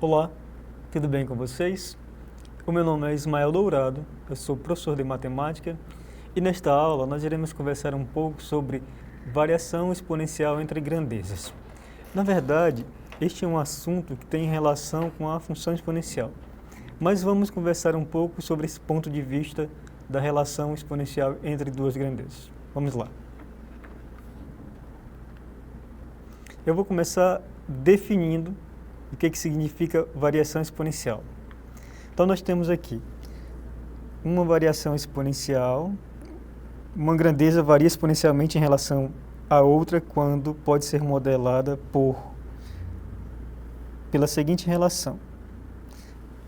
Olá, tudo bem com vocês? O meu nome é Ismael Dourado, eu sou professor de matemática e nesta aula nós iremos conversar um pouco sobre variação exponencial entre grandezas. Na verdade, este é um assunto que tem relação com a função exponencial, mas vamos conversar um pouco sobre esse ponto de vista da relação exponencial entre duas grandezas. Vamos lá. Eu vou começar definindo o que significa variação exponencial. Então nós temos aqui uma variação exponencial, uma grandeza varia exponencialmente em relação a outra quando pode ser modelada pela seguinte relação: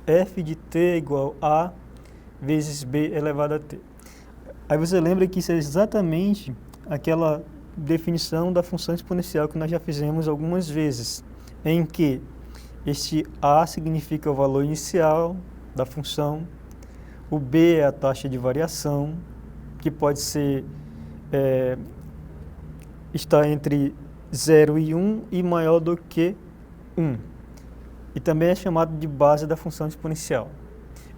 f de t é igual a vezes b elevado a t. Aí você lembra que isso é exatamente aquela definição da função exponencial que nós já fizemos algumas vezes, em que este a significa o valor inicial da função, o b é a taxa de variação, que pode ser está entre 0 e 1 e maior do que 1. E também é chamado de base da função exponencial.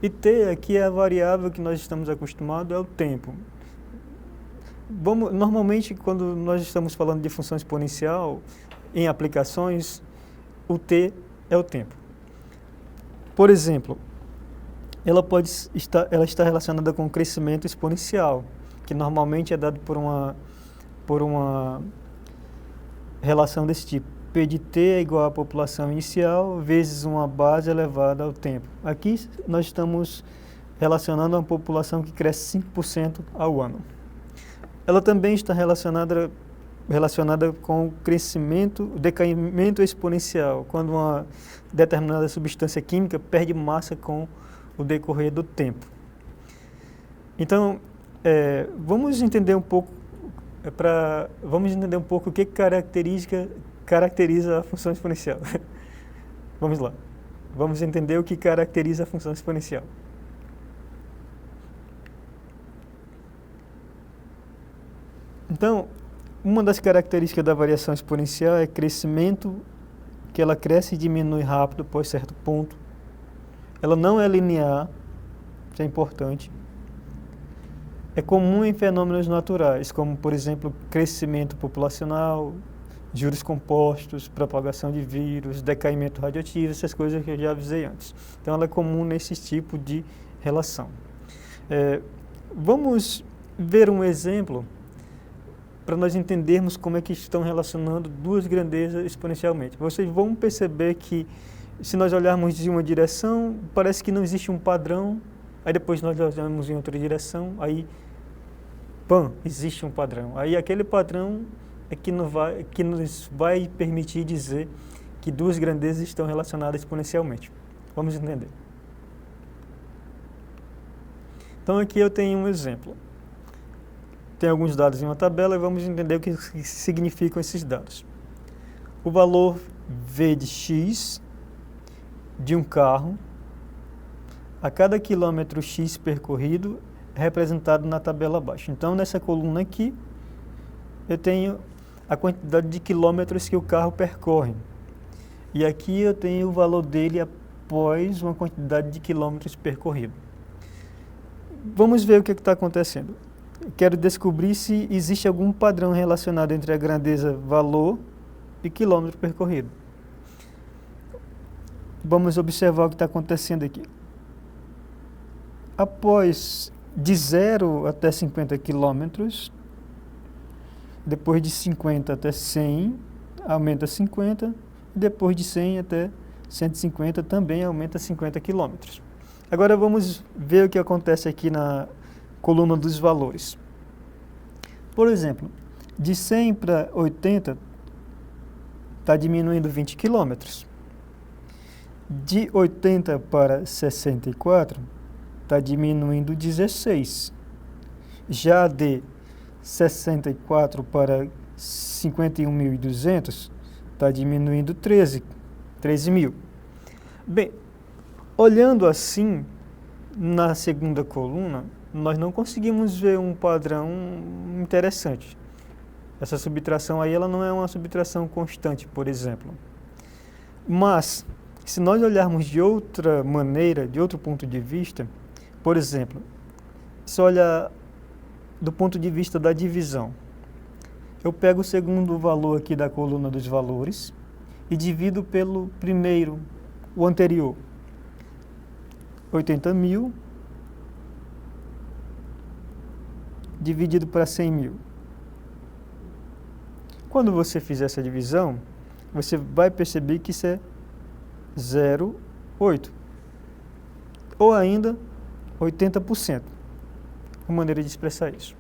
E t aqui é a variável que nós estamos acostumados, é o tempo. Normalmente, quando nós estamos falando de função exponencial, em aplicações, o t é o tempo. Por exemplo, ela está relacionada com o crescimento exponencial, que normalmente é dado por uma relação desse tipo. P de t é igual à população inicial vezes uma base elevada ao tempo. Aqui nós estamos relacionando uma população que cresce 5% ao ano. Ela também está relacionada com o crescimento, o decaimento exponencial, quando uma determinada substância química perde massa com o decorrer do tempo. Então, vamos entender um pouco o que caracteriza a função exponencial. Vamos lá. Vamos entender o que caracteriza a função exponencial. Então, uma das características da variação exponencial é crescimento, que ela cresce e diminui rápido após certo ponto. Ela não é linear, isso é importante. É comum em fenômenos naturais, como, por exemplo, crescimento populacional, juros compostos, propagação de vírus, decaimento radioativo, essas coisas que eu já avisei antes. Então, ela é comum nesse tipo de relação. Vamos ver um exemplo para nós entendermos como é que estão relacionando duas grandezas exponencialmente. Vocês vão perceber que, se nós olharmos em uma direção, parece que não existe um padrão, aí depois nós olhamos em outra direção, aí, existe um padrão. Aí aquele padrão é que nos vai permitir dizer que duas grandezas estão relacionadas exponencialmente. Vamos entender. Então aqui eu tenho um exemplo. Tem alguns dados em uma tabela e vamos entender o que significam esses dados. O valor V de X de um carro a cada quilômetro X percorrido é representado na tabela abaixo. Então, nessa coluna aqui, eu tenho a quantidade de quilômetros que o carro percorre. E aqui eu tenho o valor dele após uma quantidade de quilômetros percorrido. Vamos ver o que está acontecendo. Quero descobrir se existe algum padrão relacionado entre a grandeza valor e quilômetro percorrido. Vamos observar o que está acontecendo aqui. Após de 0 até 50 quilômetros, depois de 50 até 100, aumenta 50, e depois de 100 até 150 também aumenta 50 quilômetros. Agora vamos ver o que acontece aqui na coluna dos valores. Por exemplo, de 100 para 80 está diminuindo 20 quilômetros. De 80 para 64 está diminuindo 16. Já de 64 para 51.200 está diminuindo 13 mil. Bem, olhando assim, na segunda coluna, nós não conseguimos ver um padrão interessante. Essa subtração aí, ela não é uma subtração constante, por exemplo. Mas, Se nós olharmos de outra maneira, de outro ponto de vista, por exemplo, se olhar do ponto de vista da divisão, eu pego o segundo valor aqui da coluna dos valores e divido pelo primeiro, o anterior, 80.000 dividido para 100.000. Quando você fizer essa divisão, você vai perceber que isso é 0,8 ou ainda 80%. Uma maneira de expressar isso.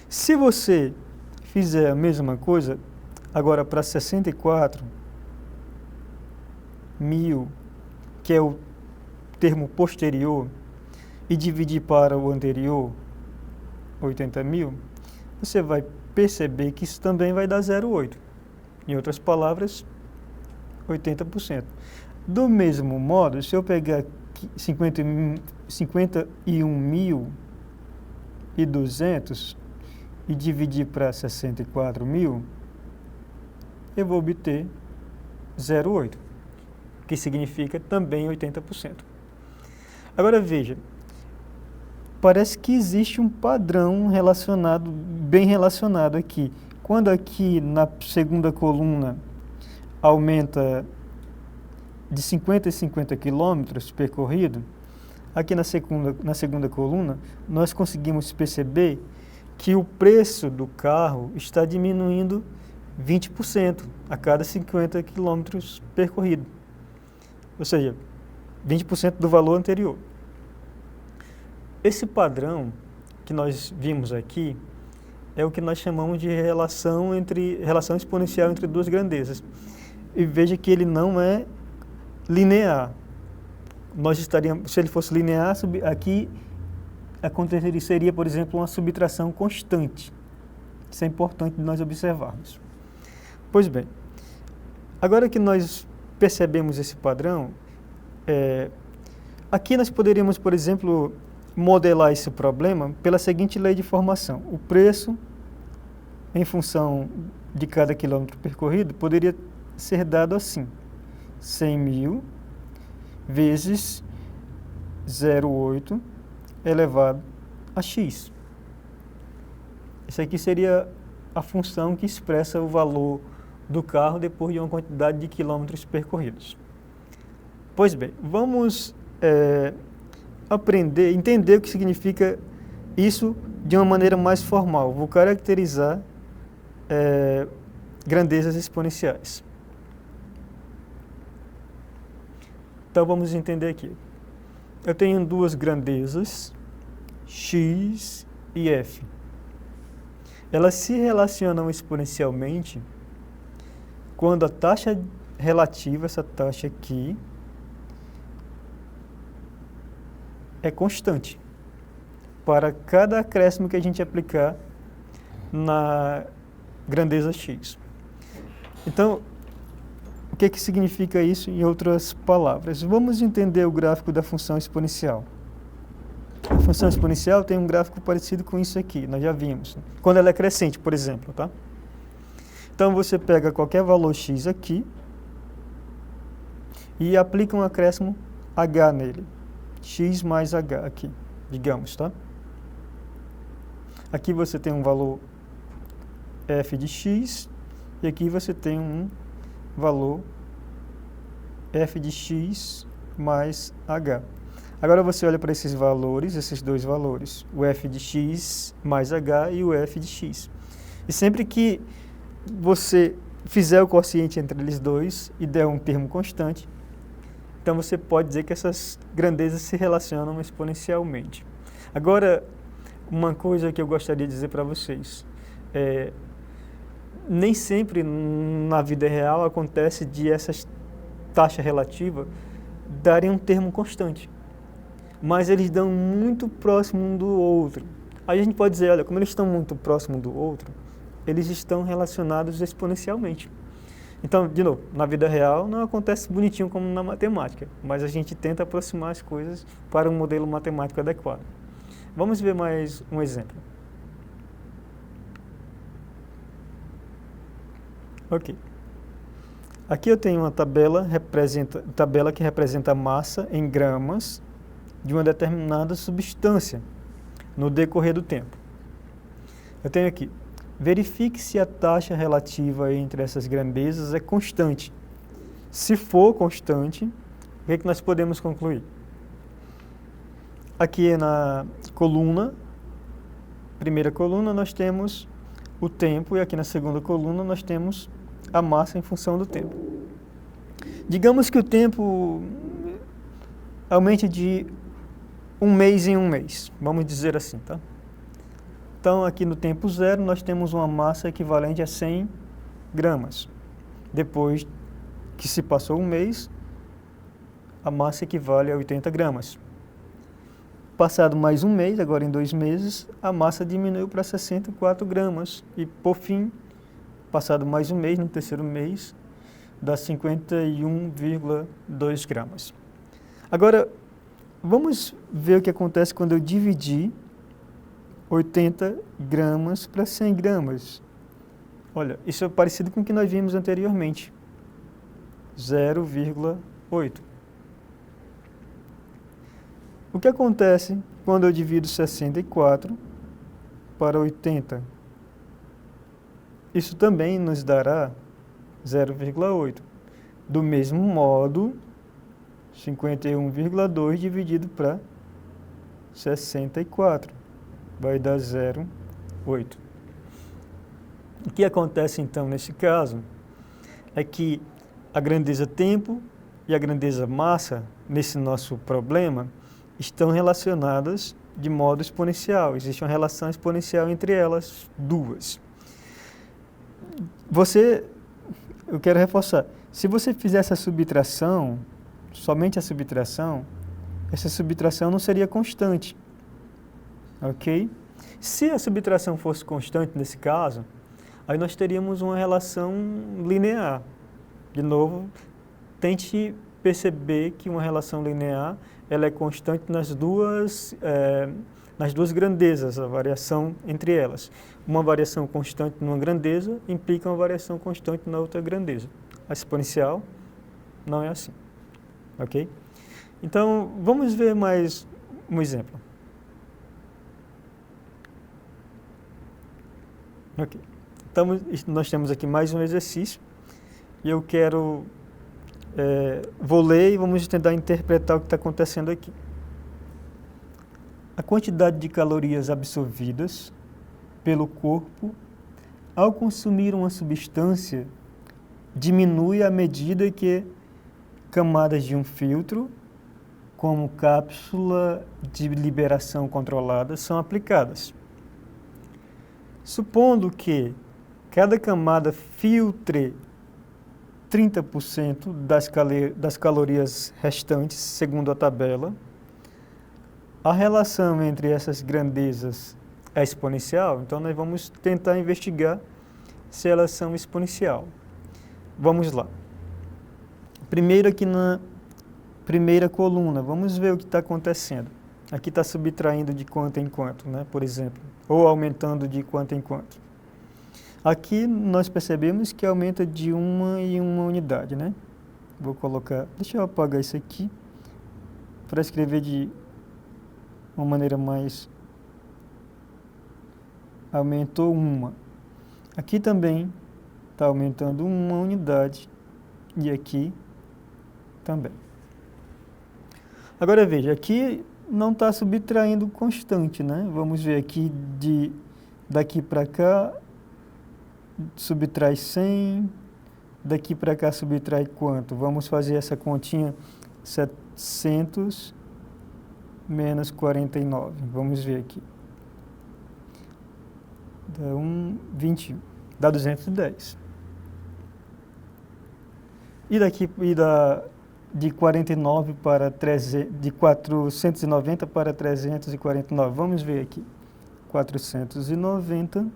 Se você fizer a mesma coisa agora para 64.000, que é o termo posterior, e dividir para o anterior, 80.000, você vai perceber que isso também vai dar 0,8. Em outras palavras, 80%. Do mesmo modo, se eu pegar 51.200 e dividir para 64.000, eu vou obter 0,8, que significa também 80%. Agora veja, parece que existe um padrão relacionado, bem relacionado aqui. Quando aqui na segunda coluna aumenta de 50 a 50 quilômetros percorrido, aqui na segunda coluna, nós conseguimos perceber que o preço do carro está diminuindo 20% a cada 50 quilômetros percorrido. Ou seja, 20% do valor anterior. Esse padrão que nós vimos aqui é o que nós chamamos de relação exponencial entre duas grandezas. E veja que ele não é linear. Se ele fosse linear, aqui seria, por exemplo, uma subtração constante. Isso é importante de nós observarmos. Pois bem, agora que nós percebemos esse padrão, aqui nós poderíamos, por exemplo, modelar esse problema pela seguinte lei de formação. O preço, em função de cada quilômetro percorrido, poderia ser dado assim: 100.000 vezes 0,8 elevado a x. Isso aqui seria a função que expressa o valor do carro depois de uma quantidade de quilômetros percorridos. Pois bem, vamos entender o que significa isso de uma maneira mais formal. Vou caracterizar grandezas exponenciais. Então vamos entender aqui. Eu tenho duas grandezas, x e f. Elas se relacionam exponencialmente quando a taxa relativa, essa taxa aqui, é constante para cada acréscimo que a gente aplicar na grandeza x. Então, o que significa isso em outras palavras? Vamos entender o gráfico da função exponencial. A função exponencial tem um gráfico parecido com isso aqui, nós já vimos. Quando ela é crescente, por exemplo, tá? Então, você pega qualquer valor x aqui e aplica um acréscimo h nele. X mais h aqui, digamos, tá? Aqui você tem um valor f de x e aqui você tem um valor f de x mais h. Agora você olha para esses valores, esses dois valores, o f de x mais h e o f de x. E sempre que você fizer o quociente entre eles dois e der um termo constante, então você pode dizer que essas grandezas se relacionam exponencialmente. Agora, uma coisa que eu gostaria de dizer para vocês, nem sempre na vida real acontece de essas taxas relativas darem um termo constante, mas eles dão muito próximo um do outro. Aí a gente pode dizer, olha, como eles estão muito próximos do outro, eles estão relacionados exponencialmente. Então, de novo, na vida real não acontece bonitinho como na matemática, mas a gente tenta aproximar as coisas para um modelo matemático adequado. Vamos ver mais um exemplo. Ok. Aqui eu tenho uma tabela que representa a massa em gramas de uma determinada substância no decorrer do tempo. Eu tenho aqui, verifique se a taxa relativa entre essas grandezas é constante. Se for constante, o que é que nós podemos concluir? Aqui na coluna, primeira coluna, nós temos o tempo, e aqui na segunda coluna nós temos a massa em função do tempo. Digamos que o tempo aumente de um mês em um mês, vamos dizer assim, tá? Então, aqui no tempo zero, nós temos uma massa equivalente a 100 gramas. Depois que se passou um mês, a massa equivale a 80 gramas. Passado mais um mês, agora em 2 meses, a massa diminuiu para 64 gramas. E, por fim, passado mais um mês, no terceiro mês, dá 51,2 gramas. Agora, vamos ver o que acontece quando eu dividir 80 gramas para 100 gramas. Olha, isso é parecido com o que nós vimos anteriormente. 0,8. O que acontece quando eu divido 64 para 80? Isso também nos dará 0,8. Do mesmo modo, 51,2 dividido para 64 vai dar 0,8. O que acontece então nesse caso é que a grandeza tempo e a grandeza massa, nesse nosso problema, estão relacionadas de modo exponencial. Existe uma relação exponencial entre elas duas. Eu quero reforçar, se você fizer essa subtração, somente a subtração, essa subtração não seria constante, ok? Se a subtração fosse constante nesse caso, aí nós teríamos uma relação linear. De novo, tente perceber que uma relação linear ela é constante nas duas grandezas, a variação entre elas. Uma variação constante numa grandeza implica uma variação constante na outra grandeza. A exponencial não é assim, ok? Então, vamos ver mais um exemplo. Ok. Então, nós temos aqui mais um exercício e eu vou ler e vamos tentar interpretar o que está acontecendo aqui. A quantidade de calorias absorvidas pelo corpo ao consumir uma substância diminui à medida que camadas de um filtro, como cápsula de liberação controlada, são aplicadas. Supondo que cada camada filtre 30% das calorias restantes, segundo a tabela, a relação entre essas grandezas é exponencial, então nós vamos tentar investigar se elas são exponencial. Vamos lá. Primeiro aqui na primeira coluna, vamos ver o que está acontecendo. Aqui está subtraindo de quanto em quanto, né, por exemplo, ou aumentando de quanto em quanto. Aqui nós percebemos que aumenta de 1 em 1 unidade, né? Vou colocar, deixa eu apagar isso aqui, para escrever de uma maneira mais... Aumentou 1. Aqui também está aumentando 1 unidade, e aqui também. Agora veja, aqui não está subtraindo constante, né? Vamos ver aqui, daqui para cá, subtrai 100, daqui para cá subtrai quanto? Vamos fazer essa continha, 700 menos 49, vamos ver aqui. Dá 21, dá 210. De 49 para 300, de 490 para 349, vamos ver aqui. 490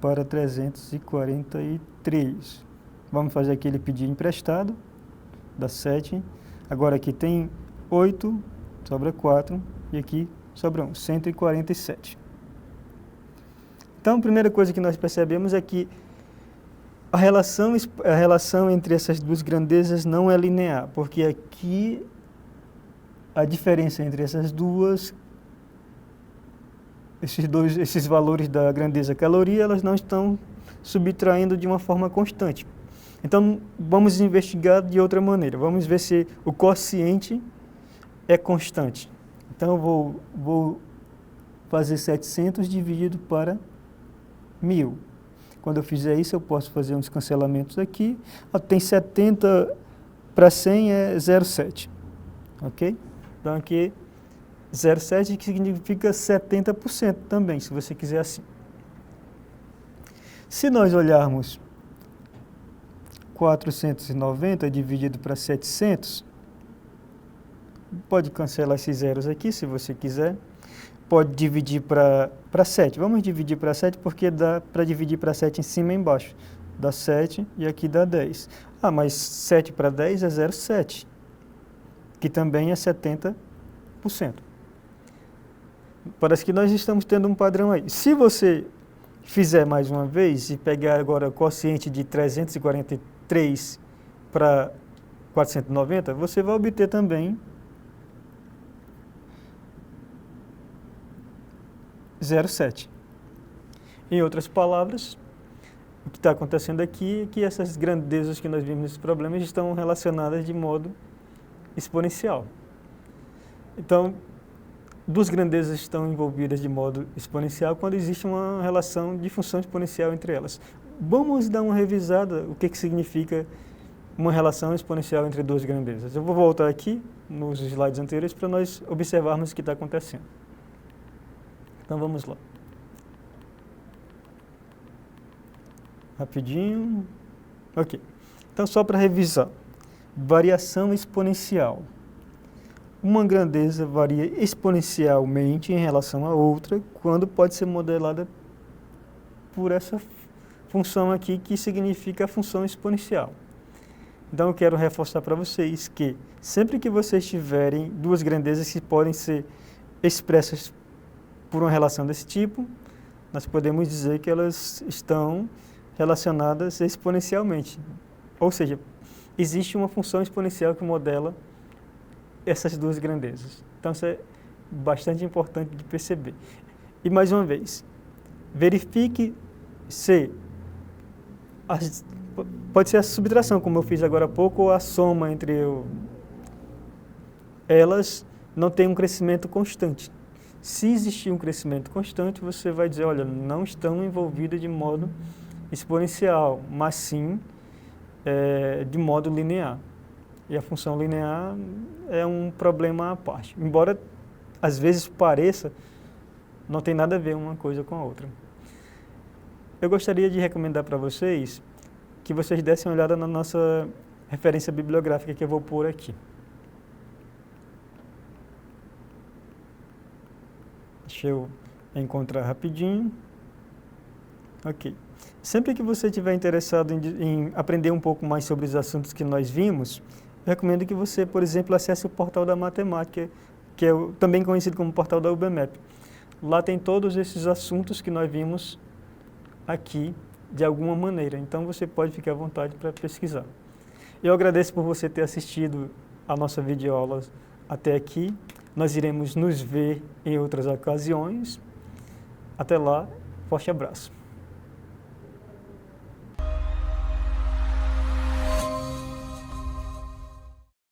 para 343. Vamos fazer aquele pedido emprestado, dá 7. Agora aqui tem 8, sobra 4, e aqui sobra 1, 147. Então, a primeira coisa que nós percebemos é que A relação entre essas duas grandezas não é linear, porque aqui a diferença entre essas duas, esses valores da grandeza caloria, elas não estão subtraindo de uma forma constante. Então, vamos investigar de outra maneira. Vamos ver se o quociente é constante. Então, eu vou fazer 700 dividido para 1000. Quando eu fizer isso, eu posso fazer uns cancelamentos aqui. Tem 70 para 100 é 0,7. Ok? Então, aqui 0,7 que significa 70% também, se você quiser assim. Se nós olharmos 490 dividido para 700, pode cancelar esses zeros aqui, se você quiser. Pode dividir para 7. Vamos dividir para 7 porque dá para dividir para 7 em cima e embaixo. Dá 7 e aqui dá 10. Ah, mas 7 para 10 é 0,7, que também é 70%. Parece que nós estamos tendo um padrão aí. Se você fizer mais uma vez e pegar agora o quociente de 343 para 490, você vai obter também 0,7. Em outras palavras, o que está acontecendo aqui é que essas grandezas que nós vimos nesses problemas estão relacionadas de modo exponencial. Então, duas grandezas estão envolvidas de modo exponencial quando existe uma relação de função exponencial entre elas. Vamos dar uma revisada o que significa uma relação exponencial entre duas grandezas. Eu vou voltar aqui nos slides anteriores para nós observarmos o que está acontecendo. Então vamos lá. Rapidinho. Ok. Então só para revisar. Variação exponencial. Uma grandeza varia exponencialmente em relação a outra quando pode ser modelada por essa função aqui que significa a função exponencial. Então eu quero reforçar para vocês que sempre que vocês tiverem duas grandezas que podem ser expressas por uma relação desse tipo, nós podemos dizer que elas estão relacionadas exponencialmente. Ou seja, existe uma função exponencial que modela essas duas grandezas. Então isso é bastante importante de perceber. E mais uma vez, verifique se pode ser a subtração, como eu fiz agora há pouco, ou a soma entre elas não tem um crescimento constante. Se existir um crescimento constante, você vai dizer, olha, não estão envolvidas de modo exponencial, mas sim de modo linear. E a função linear é um problema à parte. Embora às vezes pareça, não tem nada a ver uma coisa com a outra. Eu gostaria de recomendar para vocês que vocês dessem uma olhada na nossa referência bibliográfica que eu vou pôr aqui. Deixa eu encontrar rapidinho. Ok. Sempre que você estiver interessado em aprender um pouco mais sobre os assuntos que nós vimos, eu recomendo que você, por exemplo, acesse o portal da matemática, que é também conhecido como portal da UBMEP. Lá tem todos esses assuntos que nós vimos aqui, de alguma maneira. Então, você pode ficar à vontade para pesquisar. Eu agradeço por você ter assistido a nossa videoaula até aqui. Nós iremos nos ver em outras ocasiões. Até lá, forte abraço.